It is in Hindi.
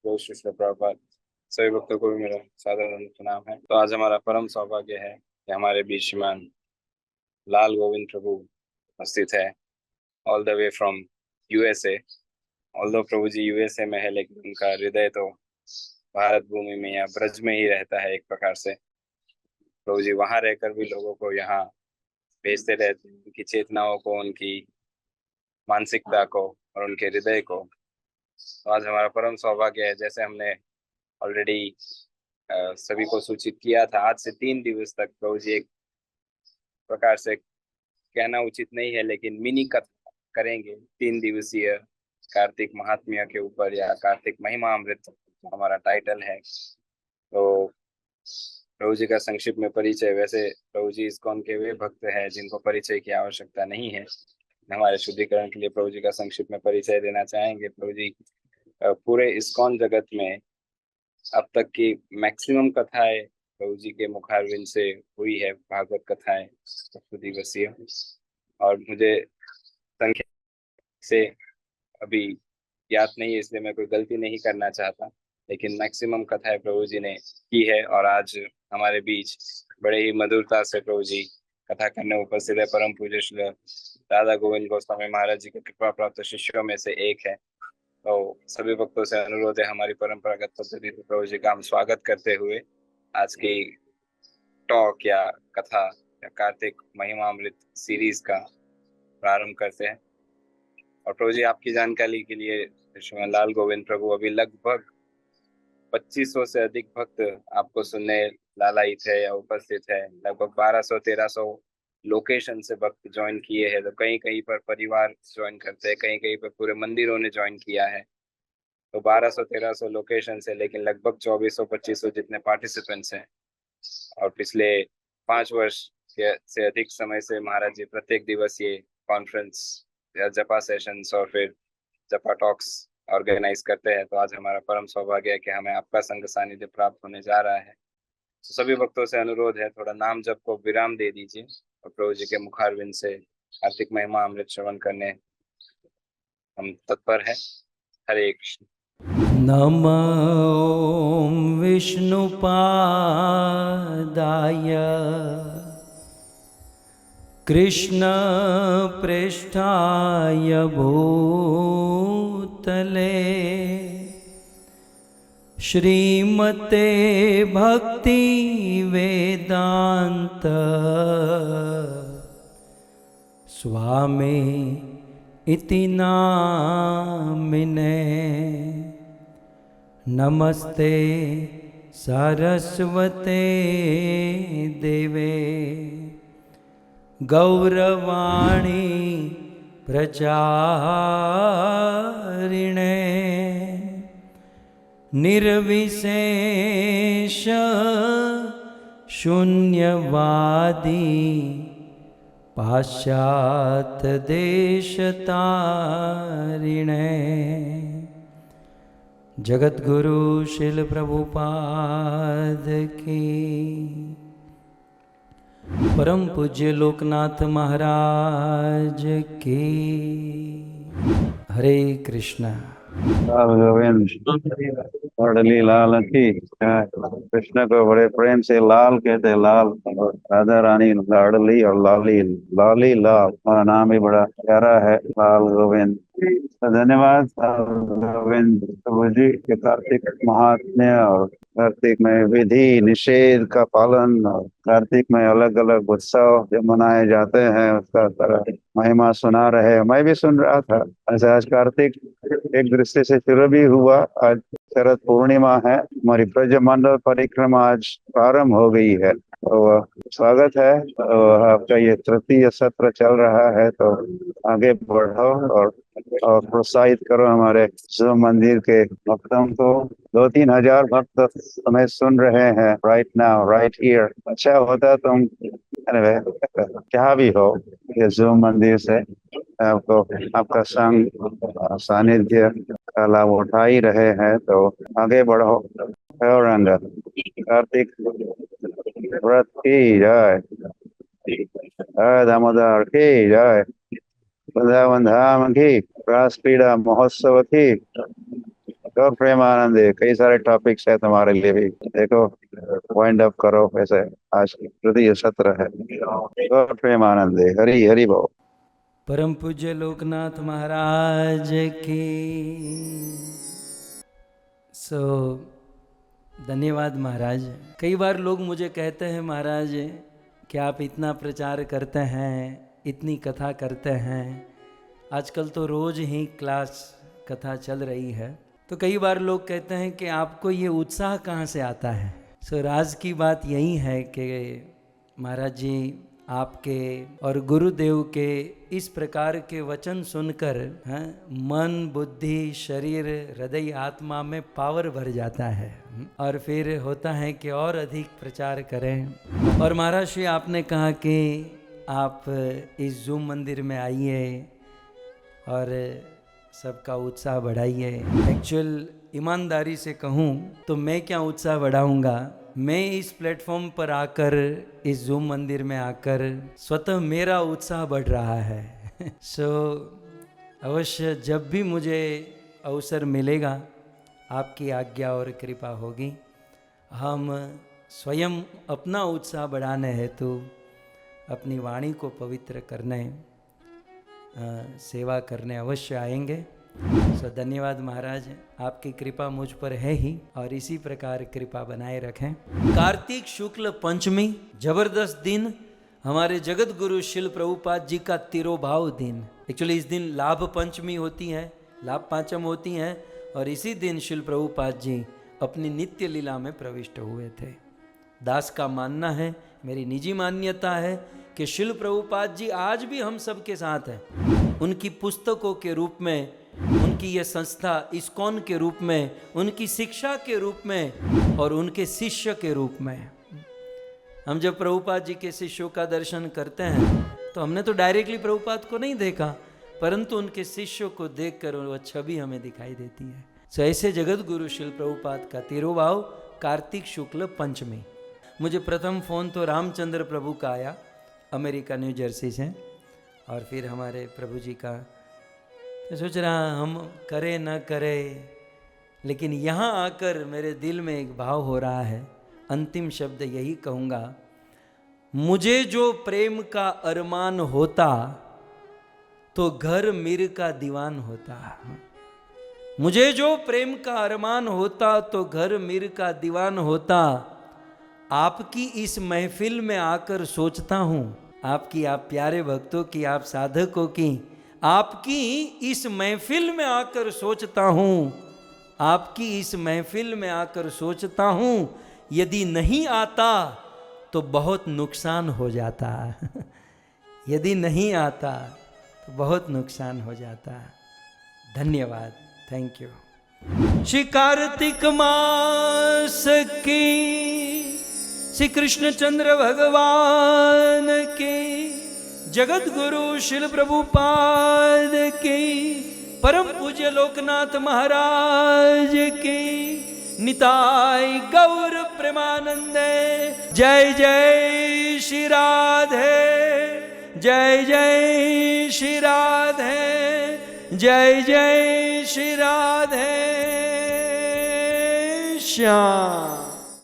प्रभु श्री प्रभुपाद सभी भक्तों को भी मेरा सादर प्रणाम है। तो आज हमारा परम सौभाग्य है कि हमारे बीच श्रीमान लाल गोविंद प्रभु उपस्थित है, all the way from USA. Although Prabhu ji USA में है, लेकिन उनका हृदय तो भारत भूमि में या ब्रज में ही रहता है। एक प्रकार से प्रभु जी वहां रहकर भी लोगों को यहाँ भेजते रहते हैं, उनकी चेतनाओं को, उनकी मानसिकता को और उनके हृदय को। तो आज हमारा परम सौभाग्य है, जैसे हमने ऑलरेडी सभी को सूचित किया था, आज से 3 दिवस तक प्रभु जी एक प्रकार से कहना उचित नहीं है, लेकिन मिनी कथा करेंगे 3 दिवसीय कार्तिक महात्म्य के ऊपर, या कार्तिक महिमा अमृत जो हमारा टाइटल है। तो प्रभु जी का संक्षिप्त में परिचय। वैसे प्रभु जी इस्कॉन के वे भक्त हैं जिनको परिचय की आवश्यकता नहीं है। हमारे शुद्धिकरण के लिए प्रभु जी का संक्षिप्त में परिचय देना चाहेंगे। प्रभु जी पूरे इस्कॉन जगत में अब तक की मैक्सिमम कथाएं प्रभु जी के मुखारविंद से हुई है, भागवत कथाएं 100 दिवसीय। और मुझे संख्या से अभी याद नहीं है, इसलिए मैं कोई गलती नहीं करना चाहता, लेकिन मैक्सिमम कथाएं प्रभु जी ने की है। और आज हमारे बीच बड़े ही मधुरता से प्रभु जी कथा करने उपस्थित है। परम पूज्य श्री राधा गोविंद गोस्वामी महाराज जी के कृपा प्राप्त शिष्यों में से एक है। तो सभी भक्तों से अनुरोध है, हमारी परंपरागत पद्धति से प्रभु जी का हम स्वागत करते हुए आज की टॉक या कथा या कार्तिक महिमा अमृत सीरीज का प्रारंभ करते हैं। और प्रभु जी आपकी जानकारी के लिए, श्रीमान लाल गोविंद प्रभु अभी लगभग 2500 से अधिक भक्त आपको सुनने लालायित है या उपस्थित है। लगभग 1200-1300 लोकेशन से भक्त ज्वाइन किए हैं। तो कहीं कहीं पर परिवार ज्वाइन करते हैं, कहीं कहीं पर पूरे मंदिरों ने ज्वाइन किया है। तो 1200-1300 लोकेशन से, लेकिन लगभग 2400-2500 जितने पार्टिसिपेंट्स हैं। और पिछले 5 वर्ष से अधिक समय से महाराज जी प्रत्येक दिवस ये कॉन्फ्रेंस या जपा सेशंस और फिर जपा टॉक्स ऑर्गेनाइज करते हैं। तो आज हमारा परम सौभाग्य है कि हमें आपका संग सानिध्य प्राप्त होने जा रहा है। तो सभी भक्तों से अनुरोध है, थोड़ा नाम जप को विराम दे दीजिए और प्रभु जी के मुखारविंद से कार्तिक महिमा अमृत श्रवण करने हम तत्पर है। हरे कृष्ण। नमो विष्णुपादाय कृष्णप्रेष्ठाय भूतले श्रीमते भक्ति वेदांत स्वामी इति नामिने। नमस्ते सरस्वते देवे गौरवाणी प्रचारिणे निर्विशेष शून्यवादी पाश्चात्य देशतारिणे। जगद्गुरु शिल प्रभुपाद की, परम पूज्य लोकनाथ महाराज की। हरे कृष्णा। लाल गोविंद लाडली लाल की जय। कृष्ण को बड़े प्रेम से लाल कहते हैं, लाल। और राधा रानी लाडली और लाली, लाली लाल। हमारा नाम भी बड़ा प्यारा है, लाल गोविंद। तो धन्यवाद लाल गोविंद प्रभु जी के कार्तिक महात्म्य और कार्तिक में विधि निषेध का पालन और कार्तिक में अलग अलग उत्सव जो मनाए जाते हैं उसका तरह महिमा सुना रहे। मैं भी सुन रहा था। ऐसे आज कार्तिक एक दृष्टि से शुरू भी हुआ। आज शरद पूर्णिमा है, हमारी ब्रजमंडल परिक्रमा आज प्रारंभ हो गई है। तो स्वागत है। तो आपका ये तृतीय सत्र चल रहा है, तो आगे बढ़ो और प्रोत्साहित करो हमारे शिव मंदिर के भक्तों को। 2-3 हजार भक्त हमें सुन रहे हैं राइट नाउ, राइट हियर। अच्छा होता तुम क्या भी हो, ये जूम मंदिर से आपको आपका संग सानिध्य का लाभ उठा ही रहे हैं। तो आगे बढ़ो। और अंदर कार्तिक व्रत की जय, दामोदर की जय, वृंदावन धाम की, रास क्रीड़ा महोत्सव की, और प्रेमानंद है, कई सारे टॉपिक्स है तुम्हारे लिए भी, देखो वाइंड अप करो वैसे, आज तृतीय सत्र है। और प्रेमानंद है, हरि हरि बोल। परम पूज्य लोकनाथ महाराज की। धन्यवाद महाराज। कई बार लोग मुझे कहते हैं महाराज कि आप इतना प्रचार करते हैं, इतनी कथा करते हैं, आजकल तो रोज ही क्लास कथा चल रही है, तो कई बार लोग कहते हैं कि आपको ये उत्साह कहाँ से आता है। राज की बात यही है कि महाराज जी आपके और गुरुदेव के इस प्रकार के वचन सुनकर मन, बुद्धि, शरीर, हृदय, आत्मा में पावर भर जाता है और फिर होता है कि और अधिक प्रचार करें। और महाराज श्री आपने कहा कि आप इस जूम मंदिर में आइए और सबका उत्साह बढ़ाइए। एक्चुअल ईमानदारी से कहूँ तो मैं क्या उत्साह बढ़ाऊँगा, मैं इस प्लेटफॉर्म पर आकर, इस जूम मंदिर में आकर स्वतः मेरा उत्साह बढ़ रहा है। अवश्य जब भी मुझे अवसर मिलेगा, आपकी आज्ञा और कृपा होगी, हम स्वयं अपना उत्साह बढ़ाने हेतु अपनी वाणी को पवित्र करने, सेवा करने अवश्य आएंगे। धन्यवाद महाराज, आपकी कृपा मुझ पर है ही और इसी प्रकार कृपा बनाए रखें। कार्तिक शुक्ल पंचमी, जबरदस्त दिन, हमारे जगत गुरु शिल प्रभुपाद जी का तिरोभाव दिन। एक्चुअली इस दिन लाभ पंचमी होती है, लाभ पांचम होती हैं और इसी दिन शिल प्रभुपाद जी अपनी नित्य लीला में प्रविष्ट हुए थे। दास का मानना है, मेरी निजी मान्यता है कि शिल प्रभुपाद जी आज भी हम सब के साथ हैं। उनकी पुस्तकों के रूप में, उनकी यह संस्था इस्कॉन के रूप में, उनकी शिक्षा के रूप में और उनके शिष्य के रूप में। हम जब प्रभुपाद जी के शिष्यों का दर्शन करते हैं तो हमने तो डायरेक्टली प्रभुपाद को नहीं देखा, परंतु उनके शिष्यों को देखकर वह छवि हमें दिखाई देती है। ऐसे जगत गुरु शिल प्रभुपाद का तिरुभाव कार्तिक शुक्ल पंचमी। मुझे प्रथम फोन तो रामचंद्र प्रभु का आया, अमेरिका न्यू जर्सी से, और फिर हमारे प्रभु जी का। तो सोच रहा हम करें न करें, लेकिन यहाँ आकर मेरे दिल में एक भाव हो रहा है। अंतिम शब्द यही कहूँगा, मुझे जो प्रेम का अरमान होता तो घर मीर का दीवान होता। मुझे जो प्रेम का अरमान होता तो घर मीर का दीवान होता। आपकी इस महफिल में आकर सोचता हूँ, आपकी, आप प्यारे भक्तों की, आप साधकों की, आपकी इस महफिल में आकर सोचता हूँ, आपकी इस महफिल में आकर सोचता हूँ, यदि नहीं आता तो बहुत नुकसान हो जाता। यदि नहीं आता तो बहुत नुकसान हो जाता। धन्यवाद, थैंक यू। श्री कार्तिक मास की, श्री कृष्णचंद्र भगवान की, जगत गुरु शिल प्रभुपाद की, परम पूज्य लोकनाथ महाराज की, निताय गौर प्रेमानंदे। जय जय श्री राधे, जय जय श्री राधे, जय जय श्री राधे श्याम।